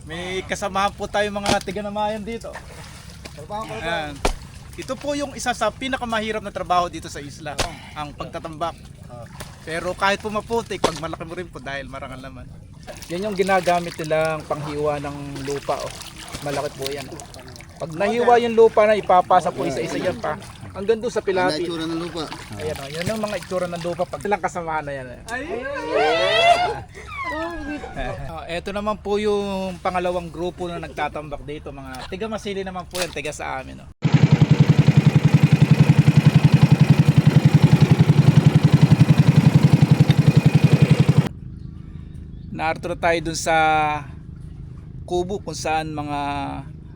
May kasamahan po tayo mga tiga-namayan dito. Ayan. Ito po yung isa sa pinakamahirap na trabaho dito sa isla, ang pagtatambak. Pero kahit po maputik, pag malaki mo rin po dahil marangal naman. Yan yung ginagamit nilang panghiwa ng lupa. Oh. Malaki po yan. Pag nahiwa yung lupa na ipapasa po isa-isa yan pa. Hanggang doon sa pilati. Ang itsura ng lupa. Ayan o, yan ang mga itsura ng lupa. Pag silang kasama na yan. Ito naman po yung pangalawang grupo na nagtatambak dito. Mga tiga Masili naman po yan, tiga sa amin. Oh. Naarito na tayo dun sa kubo kung saan mga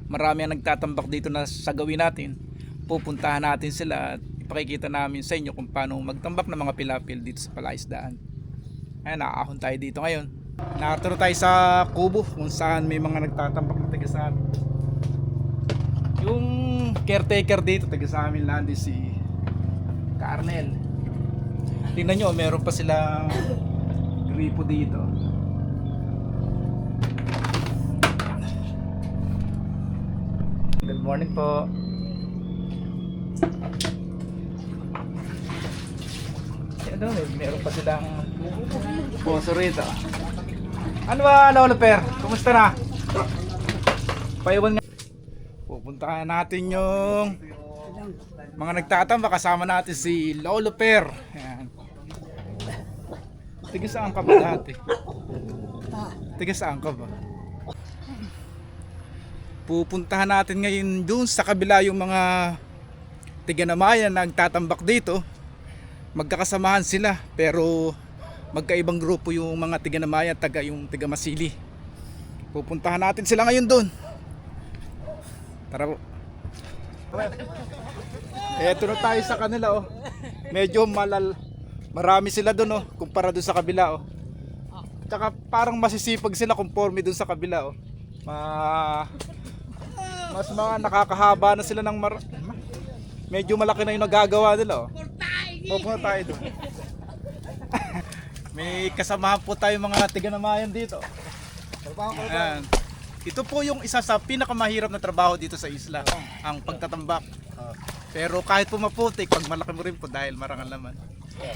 marami ang nagtatambak dito na sagawin natin. Pupuntahan natin sila at ipakikita namin sa inyo kung paano magtambak ng mga pilapil dito sa palaisdaan. Ayan, nakakahon tayo dito ngayon. Naarito na tayo sa kubo kung saan may mga nagtatambak na taga sa amin. Yung caretaker dito taga sa amin lang din si Carnel. Tingnan nyo, meron pa silang gripo dito. Good morning po. Ano, meron pa silang sponsor rito. Ano ba, Lolo Per? Kumusta na? Paiwan nga. Pupuntahan natin yung mga nagtatamba. Kasama natin si Lolo Per. Ayan. Tiga saan ka ba dati? Tiga saan ka ba? Pupuntahan natin ngayon doon sa kabila yung mga tiga-namayan na nagtatambak dito. Magkakasamahan sila pero magkaibang grupo yung mga tiga-namayan taga yung tiga Masili. Pupuntahan natin sila ngayon doon. Tara po. Eto na tayo sa kanila oh. Medyo marami sila doon oh kumpara doon sa kabila oh. Tsaka parang masisipag sila conforme doon sa kabila oh. Mas mga nakakahaba na sila ng medyo malaki na yung nagagawa nila oh. Pupunta tayo doon. May kasamahan po tayo mga tiga-namayan dito. Ayan. Ito po yung isa sa pinakamahirap na trabaho dito sa isla, ang pagtatambak. Pero kahit po maputik, pag malaki mo rin po dahil marangal naman.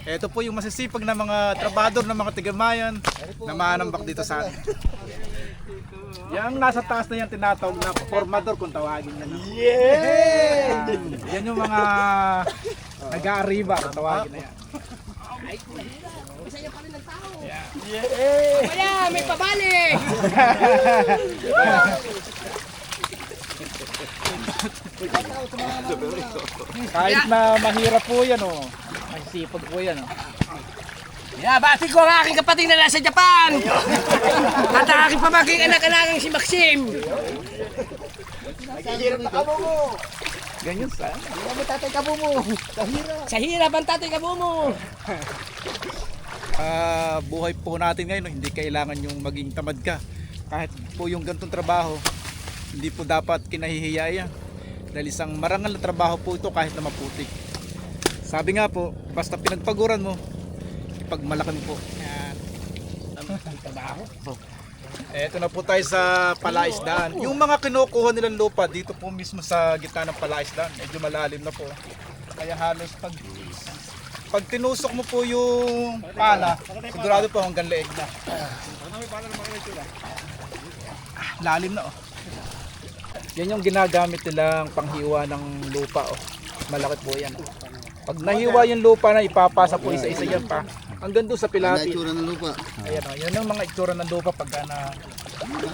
Ito po yung masisipag na mga trabador ng mga tiga-namayan na manambak dito sa atin. Yang nasa taas na yan tinatawag na formador kung tawagin na. Yeah! Yan yung mga nag-aariba kung tawagin na yan. Isa yung kami ng tao. Yeah. Kaya may pabali. Kahit na mahirap po yan oh. Masisipag po yan oh. Bati ko ang aking kapatid na nasa Japan. At ang aking pamangking anak-anakang si Maxim. Ganyan sa Sa hirap ang tatay kabo mo. buhay po natin ngayon, hindi kailangan yung maging tamad ka. Kahit po yung ganitong trabaho, hindi po dapat kinahihiya yan. Dahil isang marangal na trabaho po ito kahit na maputik. Sabi nga po, basta pinagpaguran mo, ipagmalaki mo po. Yan. Eto na po tayo sa palaisdaan. Yung mga kinukuha nilang lupa dito po mismo sa gitna ng palaisdaan, medyo malalim na po. Kaya halos pag tinusok mo po yung pala, sigurado po hanggang leeg na. Lalim na oh. Yan yung ginagamit nilang panghiwa ng lupa oh. Malaki po yan. Pag nahiwa yung lupa na ipapasa po isa-isa yan pa. Hanggang doon sa Ang pilati. itsura ng lupa. Ayan o, yan ang mga itsura ng lupa pagka na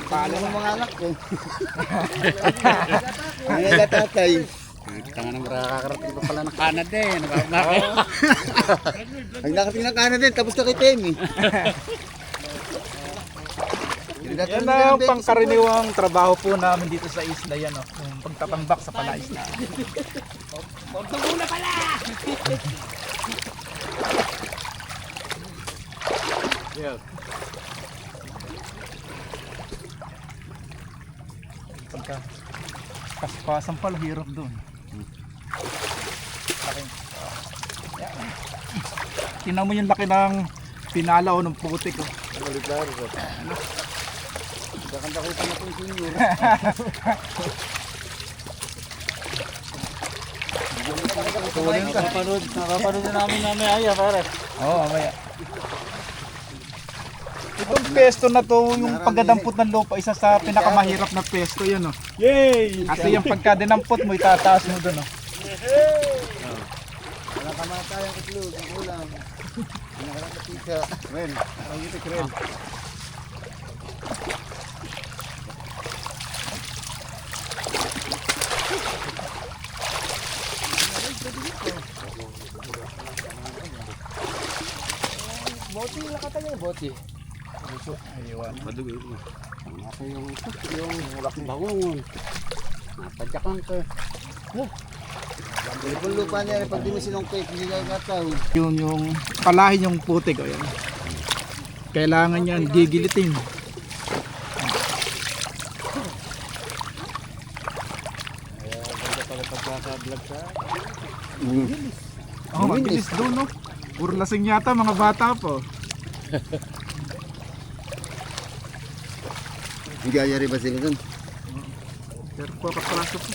Paano ng mga anak ko? Ang ila tatay. Tanga nang nakakarating pa pala ng Canada eh. Ang nakating ng Canada din, tapos na kay Temi. yan na ang pangkaraniwang trabaho po namin dito sa isla yan o. Yung pagtatambak sa palaisla. Magtugo na pala. Yeah. Pagka paspasan pala hirap doon. Tingnan mo yung laki ng pinala o ng putik oh. Kakanta ko pa na kung senior. Tuloy ka. Nakapanood na namin ay pare. Oo, mamaya. Itong pesto na to, yung pagdadampot ng lupa, isa sa pinakamahirap na pesto yan, oh. Yay! Kasi yung pagkadinampot mo, itataas mo doon, oh. Wala kamatayang itlog, ang ulam. Nakakatisa. Ren, ang itik ren. Bote, nakata niya bote. Ayun. Padugo ito. Nasa yung ulak ng bangon. Napadyakan ko. Kung lupa niya, pag di mo sinungkit, hindi ka kataw. Yun yung palahin yung putik, oh, yan. Kailangan yan gigilitin. Ganda pala pagkaka-vlog sa. Oh, mabilis doon, no? Puro lasing yata mga bata po. Nagyayari ba sila dun? Pero po kapalaso po.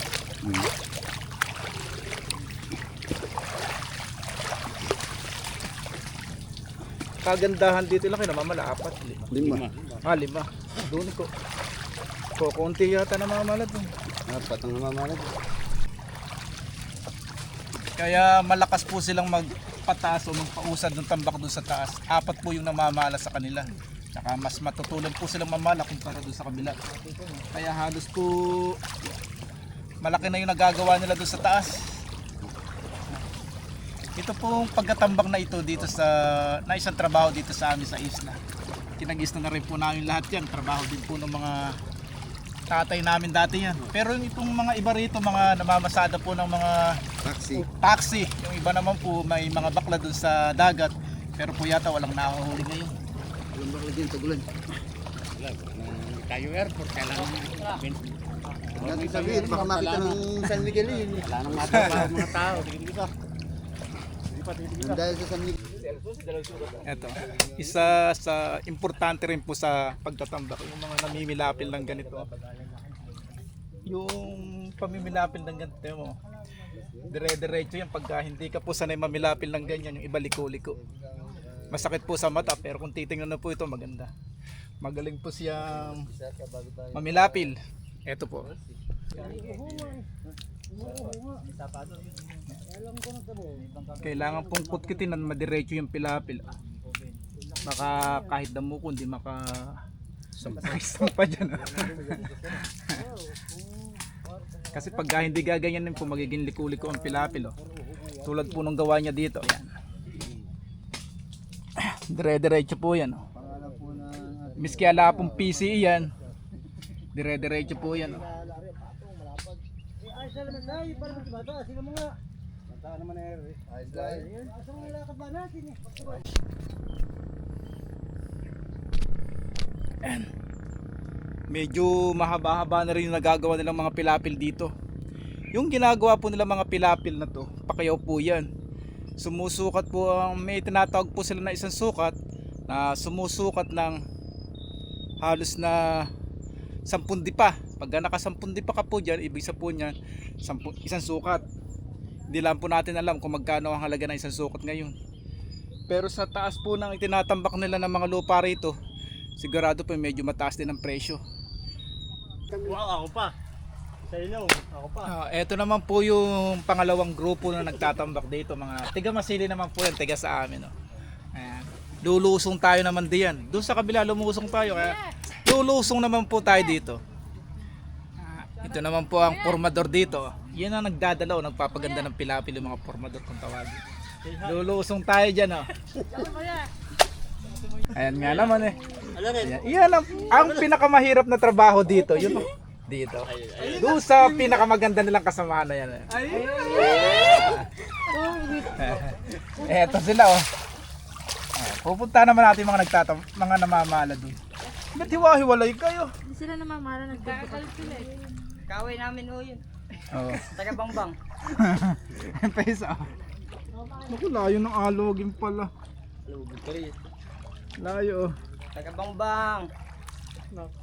Kagandahan dito lang kayo namamala, 4, 5. 5. 5. Doon ko. Konti yata namamala doon. Apat ang namamanag. Kaya malakas po silang magpataas o magpausad ng tambak doon sa taas. 4 po yung namamala sa kanila. Saka mas matutulog po silang mamala kumpara doon sa kabila. Kaya halos po malaki na yung nagagawa nila doon sa taas. Ito pong pagkatambak na ito dito sa na isang trabaho dito sa amin sa isla. Kinagis na rin po namin lahat yan. Trabaho din po ng mga tatay namin dati yan. Pero yung itong mga iba rito, mga namamasada po ng mga taxi. Yung iba naman po may mga bakla dun sa dagat. Pero po yata walang nahuhuli ngayon. Walang bakla din, tagulan. Tayo airport, kailangan Natin sabihin, baka makita ng San Miguel yun. wala nang matawa mga tao. Dito. Dahil sa San Miguel. Ito, isa sa importante rin po sa pagtatambak yung mga namimilapil ng ganito. Yung pamimilapil ng ganito mo, dire-diretso yan pagka hindi ka po sanay mamilapil ng ganyan, yung iba liko-liko. Masakit po sa mata pero kung titingnan na po ito maganda. Magaling po siyang mamilapil. Ito po. Kailangan pong kutkitin na madiretso yung pilapil. Baka kahit damuko hindi maka sampa dyan. Kasi pag hindi gaganyanin po magiging liku-liko ang pilapil. Oh. Tulad po nung gawa niya dito. Yan. Dire-diretso po yan. Oh. Miski ala pong PCE yan. Dire-diretso po yan. Oh. Medyo mahaba-haba na rin yung nagagawa nilang mga pilapil dito. Yung ginagawa po nila mga pilapil na to, pakayaw po yan. Sumusukat po ang may tinatawag po sila na isang sukat na sumusukat ng halos na 10 dipa. Pag naka 10 dipa ka po dyan, ibig sabihin niyan isang sukat. Hindi lang po natin alam kung magkano ang halaga ng isang sukat ngayon. Pero sa taas po ng itinatambak nila ng mga lupa rito, sigurado po medyo mataas din ang presyo. Wow, ako pa. Sa inyo, ako pa. Ito naman po yung pangalawang grupo na nagtatambak dito. Mga tiga Masili naman po yan, tiga sa amin. Oh. Ayan. Lulusong tayo naman diyan. Doon sa kabila lumusong tayo. Kaya lulusong naman po tayo dito. Ito naman po ang formador dito. Yan ang nagdadalaw, nagpapaganda ng pilapil yung mga formador kung tawagin. Lulusong tayo dyan. Oh. Ayan nga naman eh. Iyan ang pinakamahirap na trabaho dito. Yun oh. Dito. Doon sa pinakamaganda nilang kasamahan na yan. Eto sila oh. Pupunta naman natin mga mga namamala doon. Ba't hiwa-hiwalay kayo? Hindi sila namamara, nagdadakal sila eh. Kaway namin ho yun. Oo. Taga Bangbang. Pesa. Naku, layo ng alogin pala. Lugod pa rin. Layo oh. Taga Bangbang.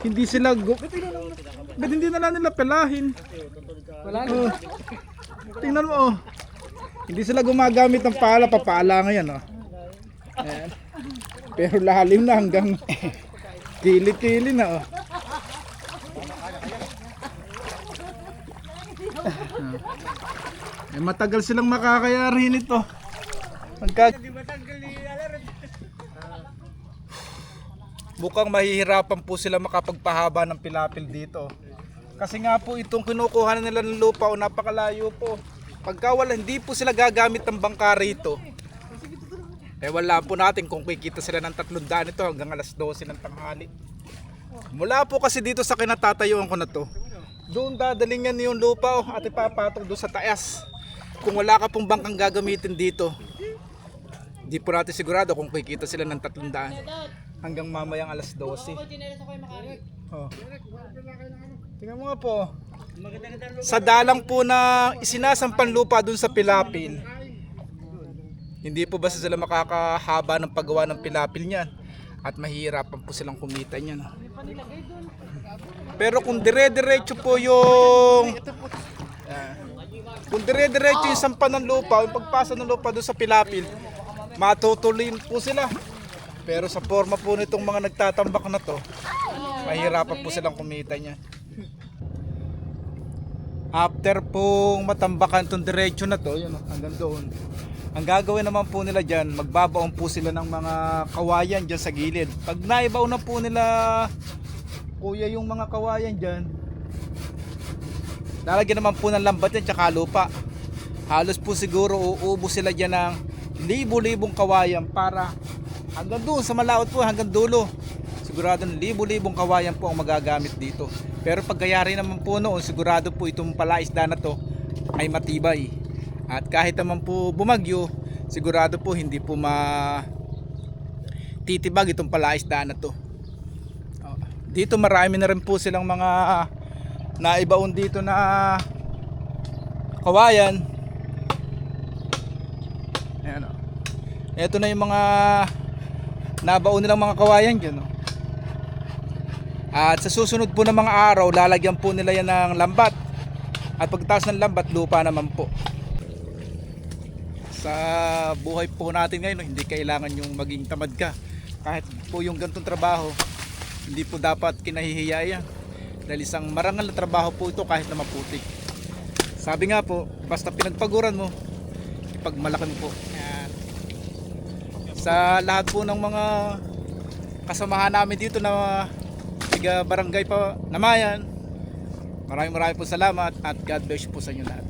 Hindi sila ba't hindi na lang nila pelahin? Oh. Tingnan mo oh. Hindi sila gumagamit ng pala, papala ngayon oh. Ayan. Pero lalim na hanggang kili-kili na oh. Matagal silang makakayari nito. Mukhang mahihirapan po sila makapagpahaba ng pilapil dito. Kasi nga po itong kinukuha na nila ng lupa o napakalayo po. Pagka wala, hindi po sila gagamit ng bangka rito. Wala po natin kung kikita sila ng 300 ito hanggang alas 12 ng tanghali. Mula po kasi dito sa kinatatayuan ko na to, doon dadalingan yung lupa at ipapatong doon sa taas. Kung wala ka pong bangkang gagamitin dito, di po natin sigurado kung kikita sila ng 300 hanggang mamayang alas 12. Oh. Tingnan mo nga po. Sa dalang po na isinasampang lupa dun sa pilapil, hindi po basta sila makakahaba ng paggawa ng pilapil niyan at mahihirapan po silang kumita niyan. Pero kung dire-diretso po yung kung dire-diretso yung sampan ng lupa, yung pagpasa ng lupa doon sa pilapil, matutuloy po sila. Pero sa forma po nitong mga nagtatambak na to, mahirapan po silang kumita niyan. After pong matambakan itong diretso na to, yun, hanggang doon, ang gagawin naman po nila dyan, magbabaon po sila ng mga kawayan dyan sa gilid. Pag naibaw na po nila kuya yung mga kawayan dyan, lalagyan naman po ng lambat yan tsaka lupa. Halos po siguro uubo sila dyan ng libo-libong kawayan para hanggang doon sa malaot po, hanggang dulo. Sigurado libo-libong kawayan po ang magagamit dito. Pero pagkayari naman po noon, sigurado po itong palaisda na to ay matibay. At kahit naman po bumagyo, sigurado po hindi po titibag itong palaisda na to. Dito marami na rin po silang mga naibaon dito na kawayan. Ayan o. Ito na yung mga nabaon nilang mga kawayan dyan o. At sa susunod po ng mga araw, lalagyan po nila yan ng lambat. At pagtaas ng lambat, lupa naman po. Sa buhay po natin ngayon, hindi kailangan yung maging tamad ka. Kahit po yung ganitong trabaho, hindi po dapat kinahihiya yan. Dahil isang marangal na trabaho po ito kahit na maputik. Sabi nga po, basta pinagpaguran mo, ipagmalaki mo po. Yan. Sa lahat po ng mga kasamahan namin dito na tiga barangay pa Namayan, maraming po salamat at God bless po sa inyo lahat.